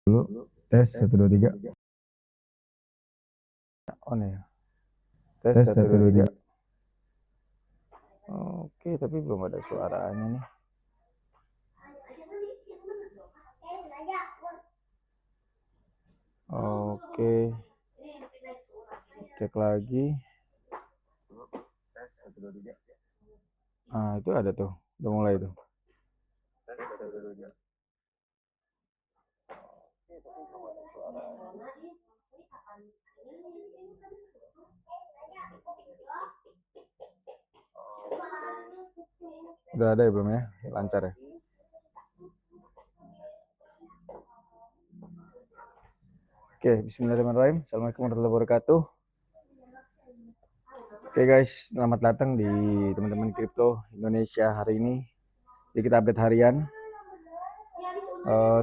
Dulu tes 1 2 3 on ya. Tes 1 2 3. Oke, tapi belum ada suaranya nih. Oke, cek lagi. Tes 1 2 3. Ah, itu ada tuh, udah mulai tuh. Tes 1 2 3. Udah ada ya belum ya? Lancar ya? Oke, bismillahirrahmanirrahim. Assalamualaikum warahmatullahi wabarakatuh. Oke guys, selamat datang di teman-teman kripto Indonesia hari ini. Jadi kita update harian.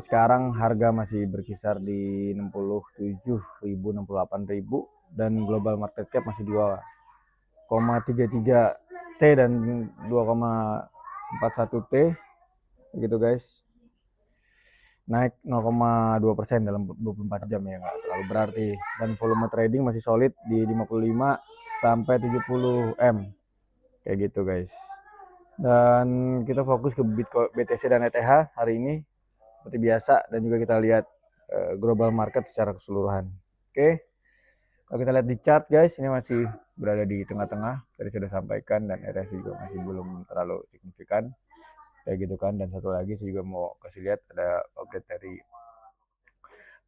Sekarang harga masih berkisar di 67.000, 68.000 dan global market cap masih 2,33 T dan 2,41 T gitu guys. Naik 0,2% dalam 24 jam ya, nggak terlalu berarti, dan volume trading masih solid di 55 sampai 70 M kayak gitu guys. Dan kita fokus ke Bitcoin, BTC dan ETH hari ini seperti biasa, dan juga kita lihat global market secara keseluruhan. Oke, kalau kita lihat di chart guys, ini masih berada di tengah-tengah, tadi sudah sampaikan, dan ETH juga masih belum terlalu signifikan kayak gitu kan. Dan satu lagi saya juga mau kasih lihat ada update dari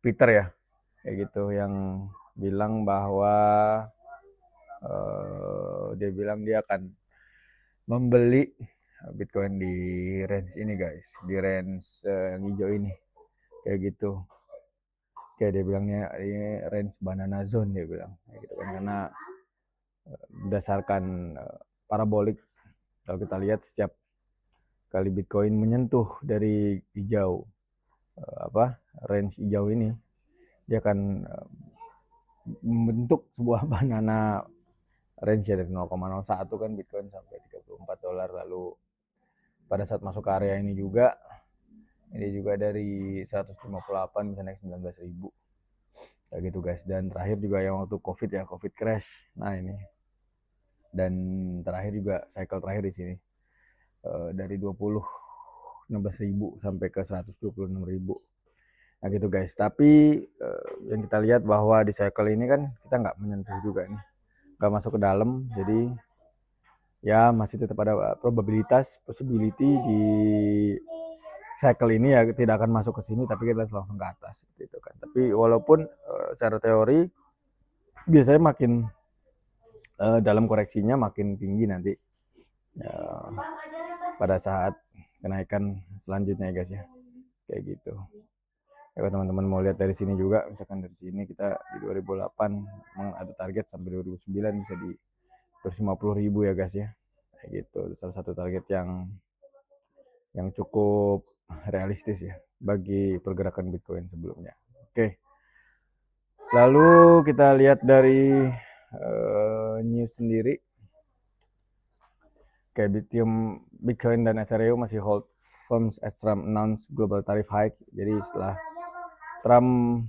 Peter ya, kayak gitu, yang bilang bahwa dia bilang dia akan membeli Bitcoin di range ini guys, di range yang hijau ini kayak gitu. Kayak dia bilangnya ini range banana zone, dia bilang kayak gitu kan, karena berdasarkan parabolik, kalau kita lihat setiap kali Bitcoin menyentuh dari hijau range hijau ini, dia akan membentuk sebuah banana range dari 0,01 kan Bitcoin sampai $34. Lalu pada saat masuk ke area ini juga dari 158 bisa naik 19.000 kayak gitu guys. Dan terakhir juga yang waktu COVID crash, nah ini, dan terakhir juga cycle terakhir di sini dari 16.000 sampai ke 126.000. Nah gitu guys. Tapi yang kita lihat bahwa di cycle ini kan kita nggak menyentuh juga nih, nggak masuk ke dalam, jadi ya masih tetap ada possibility di cycle ini ya tidak akan masuk ke sini, tapi kita langsung ke atas gitu kan. Tapi walaupun secara teori biasanya makin dalam koreksinya makin tinggi nanti pada saat kenaikan selanjutnya ya guys ya, kayak gitu. Ya, teman-teman mau lihat dari sini juga, misalkan dari sini kita di 2008 memang ada target sampai 2009 bisa di 250.000 ya guys ya, kayak gitu. Salah satu target yang cukup realistis ya bagi pergerakan Bitcoin sebelumnya. Oke, lalu kita lihat dari news sendiri. Kayak Bitcoin dan Ethereum masih hold firms as Trump announce global tariff hike. Jadi setelah Trump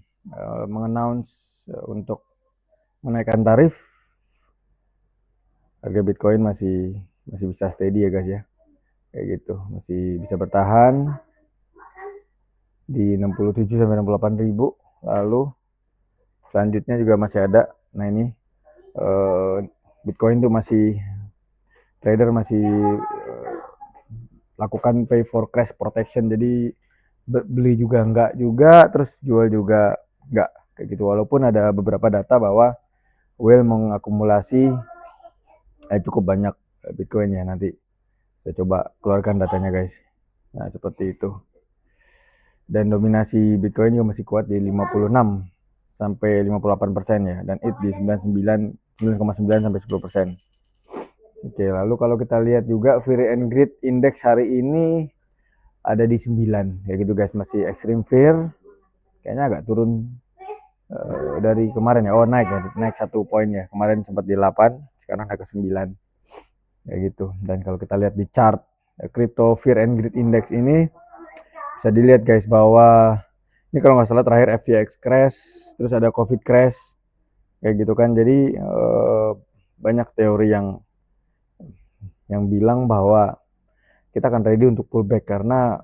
mengannounce untuk menaikkan tarif, harga Bitcoin masih bisa steady ya guys ya, kayak gitu, masih bisa bertahan di 67 sampai 68.000. Lalu selanjutnya juga masih ada. Nah ini Bitcoin tuh masih trader masih lakukan pay for crash protection, jadi beli juga enggak juga, terus jual juga enggak, kayak gitu. Walaupun ada beberapa data bahwa whale mengakumulasi cukup banyak Bitcoin ya, nanti saya coba keluarkan datanya guys. Nah seperti itu, dan dominasi Bitcoin juga masih kuat di 56 sampai 58% ya, dan ETH di 9,9 sampai 10%. Oke, lalu kalau kita lihat juga Fear and Greed Index hari ini ada di 9 ya gitu guys, masih extreme fear, kayaknya agak turun dari kemarin ya. Oh naik ya, naik 1 poin ya, kemarin sempat di 8, sekarang naik ke 9 ya gitu. Dan kalau kita lihat di chart Crypto Fear and Greed Index ini, bisa dilihat guys bahwa Ini kalau nggak salah terakhir FTX crash, terus ada COVID crash, kayak gitu kan. Jadi banyak teori yang bilang bahwa kita akan ready untuk pullback karena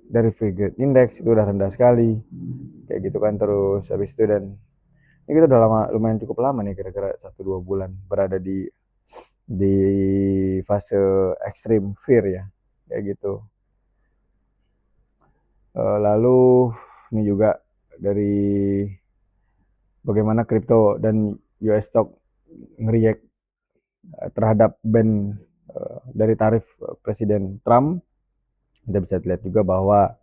dari Figure Index itu udah rendah sekali, kayak gitu kan. Terus habis itu dan ini kita udah lumayan cukup lama nih, kira-kira 1-2 bulan berada di fase extreme fear ya, kayak gitu. Lalu ini juga dari bagaimana kripto dan US stock ngeriak terhadap ban dari tarif Presiden Trump. Kita bisa lihat juga bahwa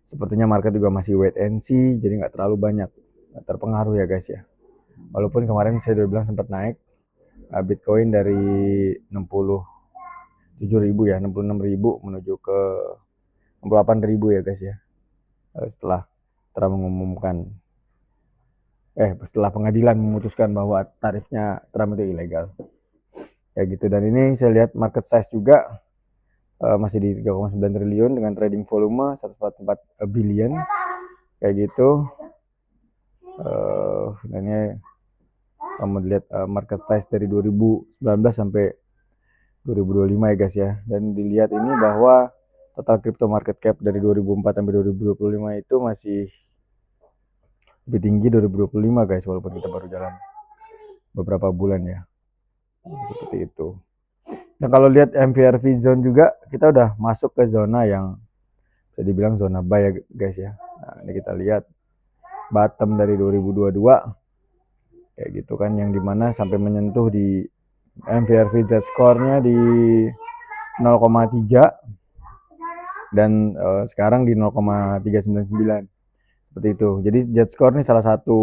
sepertinya market juga masih wait and see, jadi nggak terlalu banyak terpengaruh ya guys ya. Walaupun kemarin saya udah bilang sempat naik Bitcoin dari 67.000 ya, 66.000 menuju ke 68.000 ya guys ya. Setelah Trump mengumumkan setelah pengadilan memutuskan bahwa tarifnya Trump itu ilegal. Ya gitu. Dan ini saya lihat market size juga masih di 3,9 triliun dengan trading volume 144 billion kayak gitu. Dan ini kamu lihat market size dari 2019 sampai 2025 ya guys ya. Dan dilihat ini bahwa total crypto market cap dari 2004 sampai 2025 itu masih lebih tinggi 2025 guys, walaupun kita baru jalan beberapa bulan ya. Seperti itu. Nah kalau lihat MVRV zone juga kita udah masuk ke zona yang bisa dibilang zona buy ya guys ya. Nah ini kita lihat bottom dari 2022 kayak gitu kan, yang dimana sampai menyentuh di MVRV Z score-nya di 0,3 dan sekarang di 0,399 seperti itu. Jadi Z score ini salah satu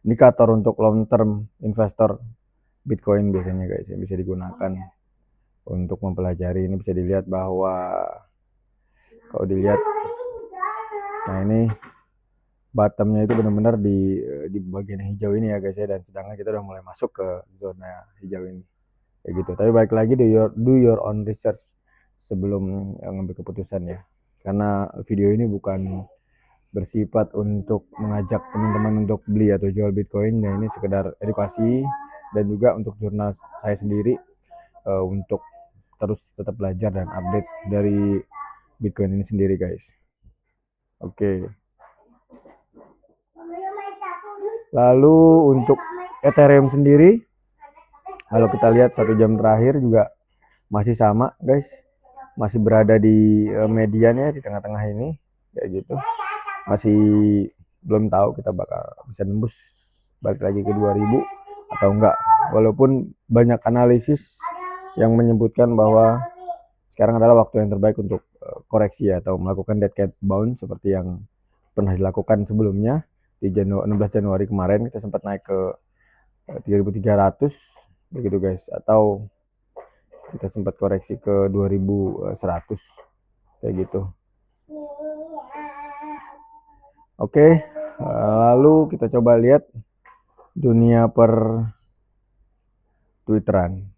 indikator untuk long term investor Bitcoin biasanya guys, yang bisa digunakan untuk mempelajari. Ini bisa dilihat bahwa kalau dilihat, nah ini bottomnya itu benar-benar di bagian hijau ini ya guys ya, dan sedangkan kita udah mulai masuk ke zona hijau ini kayak gitu. Tapi balik lagi do your own research sebelum ngambil keputusan ya, karena video ini bukan bersifat untuk mengajak teman-teman untuk beli atau jual Bitcoin. Nah ini sekedar edukasi dan juga untuk jurnal saya sendiri untuk terus tetap belajar dan update dari Bitcoin ini sendiri guys. Oke. Lalu untuk Ethereum sendiri, kalau kita lihat 1 jam terakhir juga masih sama guys, masih berada di mediannya di tengah-tengah ini kayak gitu. Masih belum tahu kita bakal bisa nembus balik lagi ke 2000 atau enggak, walaupun banyak analisis yang menyebutkan bahwa sekarang adalah waktu yang terbaik untuk koreksi atau melakukan dead cat bounce seperti yang pernah dilakukan sebelumnya. Di 16 Januari kemarin kita sempat naik ke 3.300 begitu guys, atau kita sempat koreksi ke 2.100 kayak gitu. Oke, lalu kita coba lihat dunia per Twitteran.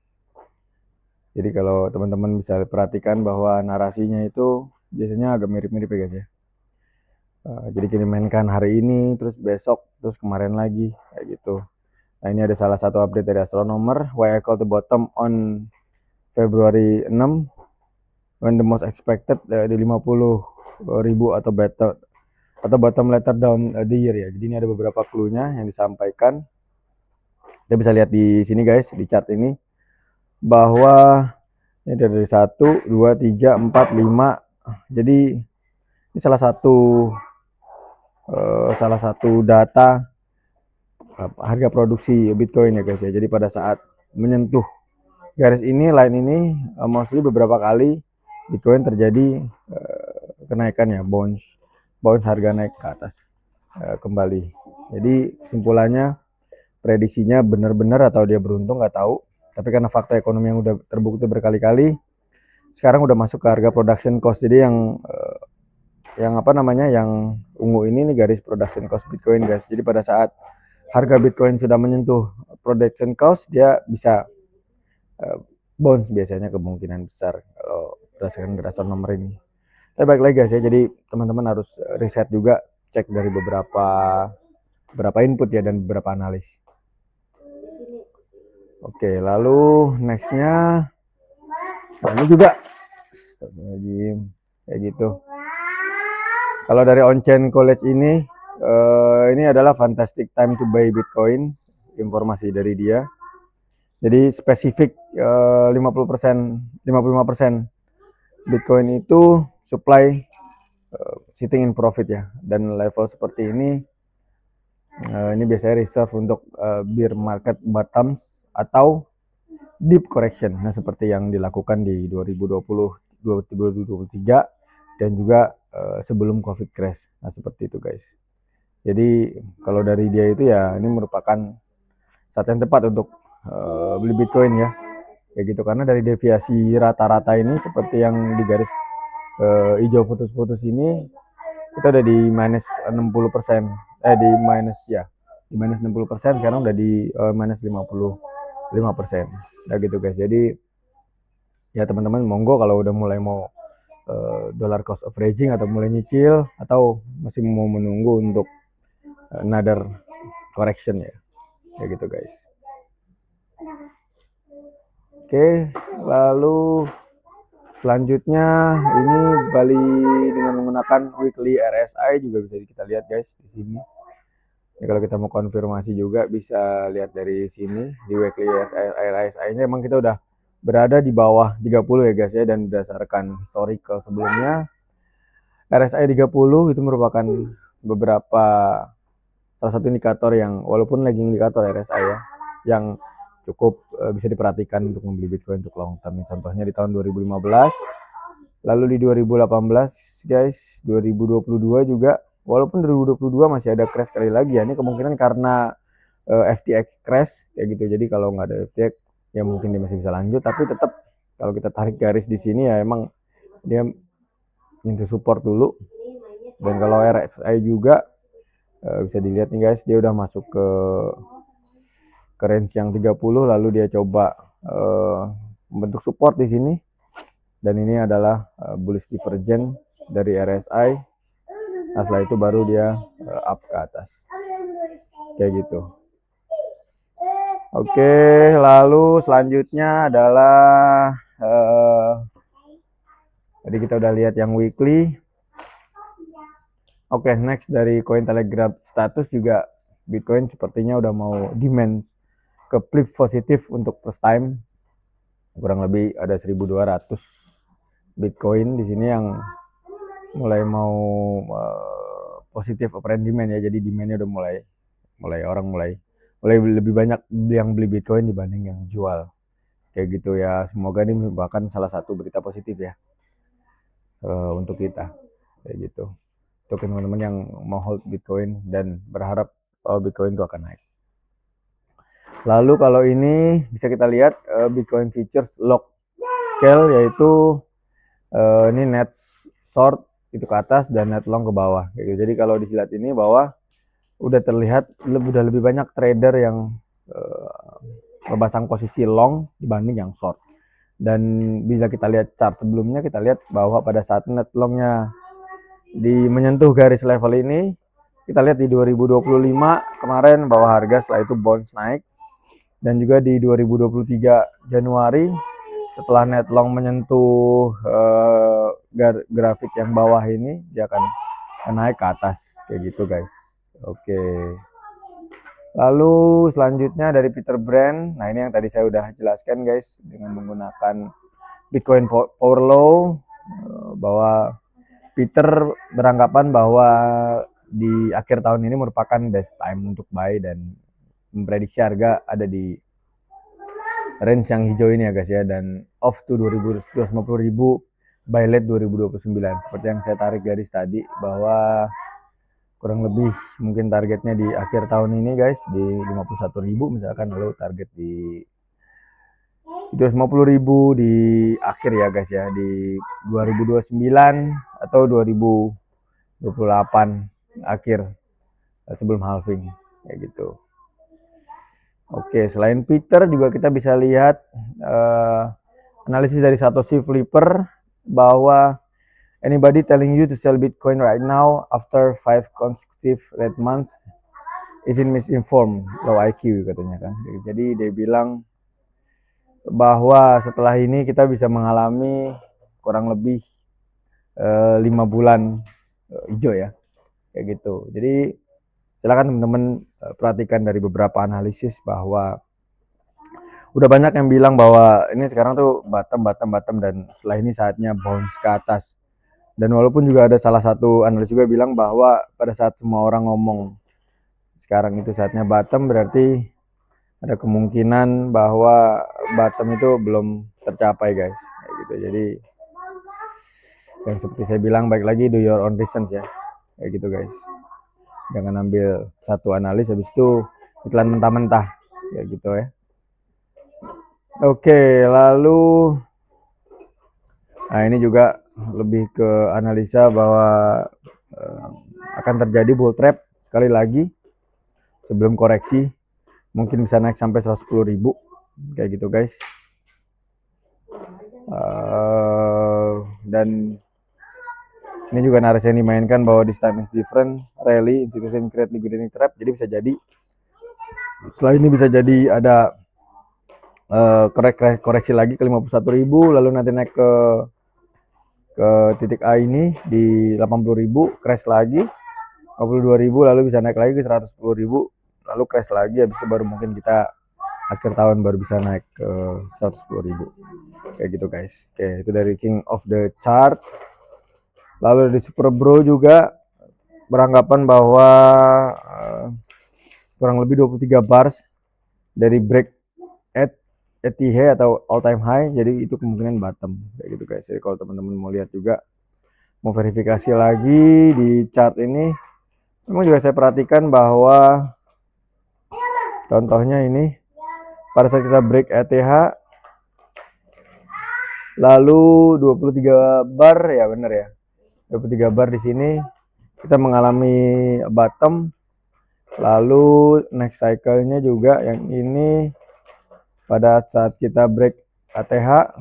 Jadi kalau teman-teman bisa perhatikan bahwa narasinya itu biasanya agak mirip-mirip ya guys ya. Jadi kita mainkan hari ini, terus besok, terus kemarin lagi kayak gitu. Nah ini ada salah satu update dari Astronomer, why I call the bottom on February 6 when the most expected di 50.000 atau better atau bottom later down the year ya. Jadi ini ada beberapa clue-nya yang disampaikan. Kita bisa lihat di sini guys, di chart ini bahwa ini dari 1, 2, 3, 4, 5. Jadi ini salah satu data harga produksi Bitcoin ya guys ya. Jadi pada saat menyentuh garis ini, line ini, mostly beberapa kali Bitcoin terjadi kenaikan ya, bounce harga naik ke atas kembali. Jadi kesimpulannya, prediksinya benar-benar atau dia beruntung nggak tahu. Tapi karena fakta ekonomi yang udah terbukti berkali-kali, sekarang udah masuk ke harga production cost. Jadi yang ungu ini nih garis production cost Bitcoin guys. Jadi pada saat harga Bitcoin sudah menyentuh production cost, dia bisa bounce biasanya, kemungkinan besar kalau berdasarkan nomor ini. Tapi baik lagi guys ya, jadi teman-teman harus riset juga cek dari beberapa input ya dan beberapa analis. Oke, lalu nextnya ini juga kayak gitu. Kalau dari On-Chain College ini adalah fantastic time to buy Bitcoin, informasi dari dia. Jadi spesifik 55% Bitcoin itu supply sitting in profit ya, dan level seperti ini biasanya reserve untuk bear market bottoms atau deep correction. Nah, seperti yang dilakukan di 2023 dan juga sebelum COVID crash. Nah, seperti itu guys. Jadi kalau dari dia itu ya ini merupakan saat yang tepat untuk beli Bitcoin ya. Kayak gitu, karena dari deviasi rata-rata ini seperti yang di garis hijau putus-putus ini kita udah di minus 60%. Di minus 60%, sekarang udah di minus 55%. Nah gitu guys. Jadi ya teman-teman monggo kalau udah mulai mau dollar cost averaging atau mulai nyicil atau masih mau menunggu untuk another correction ya. Kayak gitu guys. Oke, lalu selanjutnya ini Bali dengan menggunakan weekly RSI juga bisa kita lihat guys di sini. Ini kalau kita mau konfirmasi juga bisa lihat dari sini di weekly RSI-nya emang kita udah berada di bawah 30 ya guys ya, dan berdasarkan historical sebelumnya RSI 30 itu merupakan beberapa salah satu indikator yang walaupun lagging indikator RSI ya yang cukup bisa diperhatikan untuk membeli Bitcoin untuk long term. Contohnya di tahun 2015, lalu di 2018 guys, 2022 juga, walaupun 2022 masih ada crash sekali lagi ya, ini kemungkinan karena FTX crash kayak gitu. Jadi kalau nggak ada FTX ya mungkin dia masih bisa lanjut, tapi tetap kalau kita tarik garis di sini ya emang dia nyentuh support dulu. Dan kalau RSI juga bisa dilihat nih guys, dia udah masuk ke range yang 30, lalu dia coba membentuk support di sini, dan ini adalah bullish divergence dari RSI. Nah setelah itu baru dia up ke atas kayak gitu. Oke, lalu selanjutnya adalah tadi kita udah lihat yang weekly. Oke, next dari Cointelegraph status juga Bitcoin sepertinya udah mau demand ke flip positif untuk first time. Kurang lebih ada 1.200 Bitcoin di sini yang mulai mau positif operand demand ya. Jadi demandnya udah mulai lebih banyak yang beli Bitcoin dibanding yang jual. Kayak gitu ya. Semoga ini merupakan salah satu berita positif ya untuk kita. Kayak gitu. Untuk teman-teman yang mau hold Bitcoin dan berharap Bitcoin itu akan naik. Lalu kalau ini bisa kita lihat Bitcoin futures log scale, yaitu ini net short itu ke atas dan net long ke bawah. Jadi kalau dilihat ini bahwa udah terlihat udah lebih banyak trader yang memasang posisi long dibanding yang short. Dan bila kita lihat chart sebelumnya, kita lihat bahwa pada saat net longnya menyentuh garis level ini, kita lihat di 2025 kemarin bahwa harga setelah itu bounce naik. Dan juga di 2023 Januari setelah net long menyentuh grafik yang bawah ini, dia akan naik ke atas kayak gitu guys. Oke. Lalu selanjutnya dari Peter Brand. Nah ini yang tadi saya udah jelaskan guys, dengan menggunakan Bitcoin Power Law, bahwa Peter beranggapan bahwa di akhir tahun ini merupakan best time untuk buy dan memprediksi harga ada di range yang hijau ini ya guys ya, dan off to 250.000 by late 2029. Seperti yang saya tarik garis tadi bahwa kurang lebih mungkin targetnya di akhir tahun ini guys di 51.000 misalkan, lalu target di 250.000 di akhir ya guys ya, di 2029 atau 2028 akhir sebelum halving kayak gitu. Oke, selain Peter juga kita bisa lihat analisis dari Satoshi Flipper bahwa Anybody telling you to sell Bitcoin right now after 5 consecutive red months is misinformed, low IQ katanya kan. Jadi dia bilang bahwa setelah ini kita bisa mengalami kurang lebih 5 bulan hijau ya, kayak gitu. Jadi silakan teman-teman perhatikan dari beberapa analisis bahwa udah banyak yang bilang bahwa ini sekarang tuh bottom dan setelah ini saatnya bounce ke atas. Dan walaupun juga ada salah satu analis juga bilang bahwa pada saat semua orang ngomong sekarang itu saatnya bottom, berarti ada kemungkinan bahwa bottom itu belum tercapai guys, kayak gitu. Jadi yang seperti saya bilang, baik lagi do your own research ya, kayak gitu guys. Jangan ambil satu analis habis itu iklan mentah-mentah, kayak gitu ya. Oke, lalu nah ini juga lebih ke analisa bahwa akan terjadi bull trap sekali lagi sebelum koreksi, mungkin bisa naik sampai 110.000 kayak gitu guys. Dan ini juga narasi yang dimainkan bahwa this time is different, rally institution create liquidating trap. Jadi bisa jadi setelah ini bisa jadi ada koreksi lagi ke 51.000, lalu nanti naik ke titik A ini di 80.000, crash lagi 52.000, lalu bisa naik lagi ke 110.000, lalu crash lagi, habis itu baru mungkin kita akhir tahun baru bisa naik ke 110.000 kayak gitu guys. Oke, itu dari King of the Chart. Lalu dari Super Bro juga beranggapan bahwa kurang lebih 23 bars dari break at high atau all time high, jadi itu kemungkinan bottom kayak gitu guys. Jadi kalau teman-teman mau lihat juga, mau verifikasi lagi di chart ini, memang juga saya perhatikan bahwa contohnya ini pada saat kita break ETH lalu 23 bar ya, bener ya, 23 bar di sini kita mengalami bottom, lalu next cycle-nya juga yang ini pada saat kita break ATH.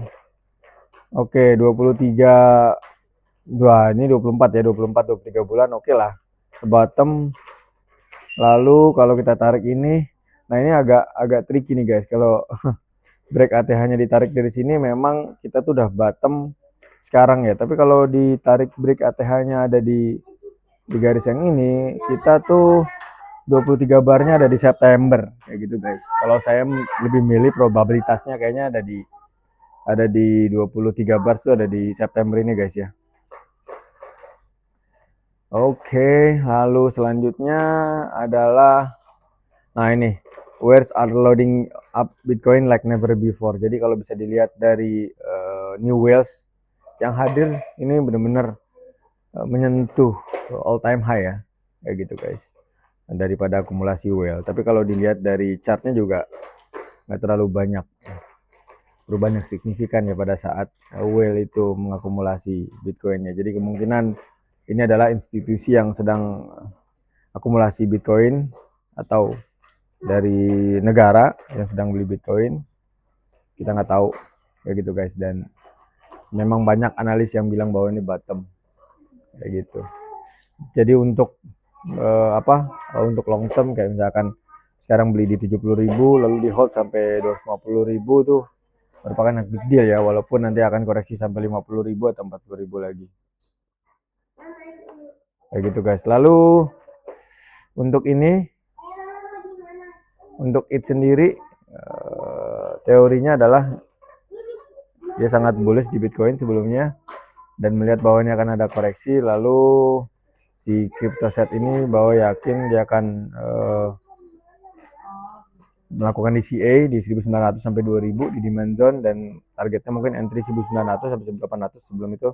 Oke, 23 ini 24 ya, 23 bulan oke lah ke bottom. Lalu kalau kita tarik ini, nah ini agak tricky nih guys. Kalau break ATH-nya ditarik dari sini memang kita tuh udah bottom sekarang ya. Tapi kalau ditarik break ATH-nya ada di garis yang ini, kita tuh 23 barnya ada di September kayak gitu guys. Kalau saya lebih milih probabilitasnya kayaknya ada di 23 bar itu ada di September ini guys ya. Oke, lalu selanjutnya adalah nah ini where's are loading up Bitcoin like never before. Jadi kalau bisa dilihat dari new whales yang hadir ini benar-benar menyentuh all time high ya, kayak gitu guys, daripada akumulasi whale. Tapi kalau dilihat dari chartnya juga nggak terlalu banyak perubahan yang signifikan ya pada saat whale itu mengakumulasi Bitcoinnya. Jadi kemungkinan ini adalah institusi yang sedang akumulasi Bitcoin atau dari negara yang sedang beli Bitcoin, kita nggak tahu kayak gitu guys. Dan memang banyak analis yang bilang bahwa ini bottom kayak gitu. Jadi untuk untuk long term kayak misalkan sekarang beli di 70.000 lalu di hold sampai 250.000 tuh merupakan big deal ya, walaupun nanti akan koreksi sampai 50.000 atau 40.000 lagi kayak gitu guys. Lalu untuk ini, untuk it sendiri teorinya adalah dia sangat bullish di Bitcoin sebelumnya dan melihat bahwa ini akan ada koreksi, lalu si CryptoSet ini bahwa yakin dia akan melakukan DCA di 1900 sampai 2000 di demand zone, dan targetnya mungkin entry 1900 sampai 1800, sebelum itu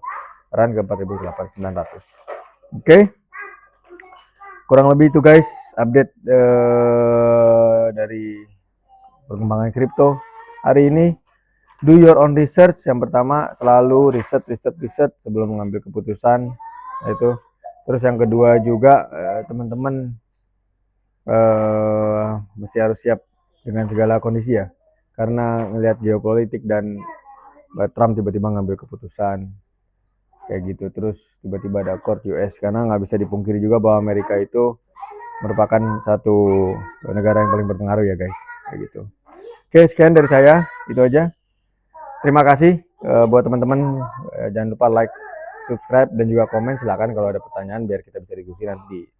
run ke 4800. Oke. Kurang lebih itu guys update dari perkembangan kripto hari ini. Do your own research. Yang pertama selalu riset sebelum mengambil keputusan, itu. Terus yang kedua juga teman-teman mesti harus siap dengan segala kondisi ya, karena melihat geopolitik dan Trump tiba-tiba ngambil keputusan kayak gitu. Terus tiba-tiba ada court US, karena nggak bisa dipungkiri juga bahwa Amerika itu merupakan satu negara yang paling berpengaruh ya guys, kayak gitu. Oke, sekian dari saya, itu aja. Terima kasih buat teman-teman, jangan lupa like, subscribe, dan juga komen. Silakan kalau ada pertanyaan biar kita bisa diskusi nanti di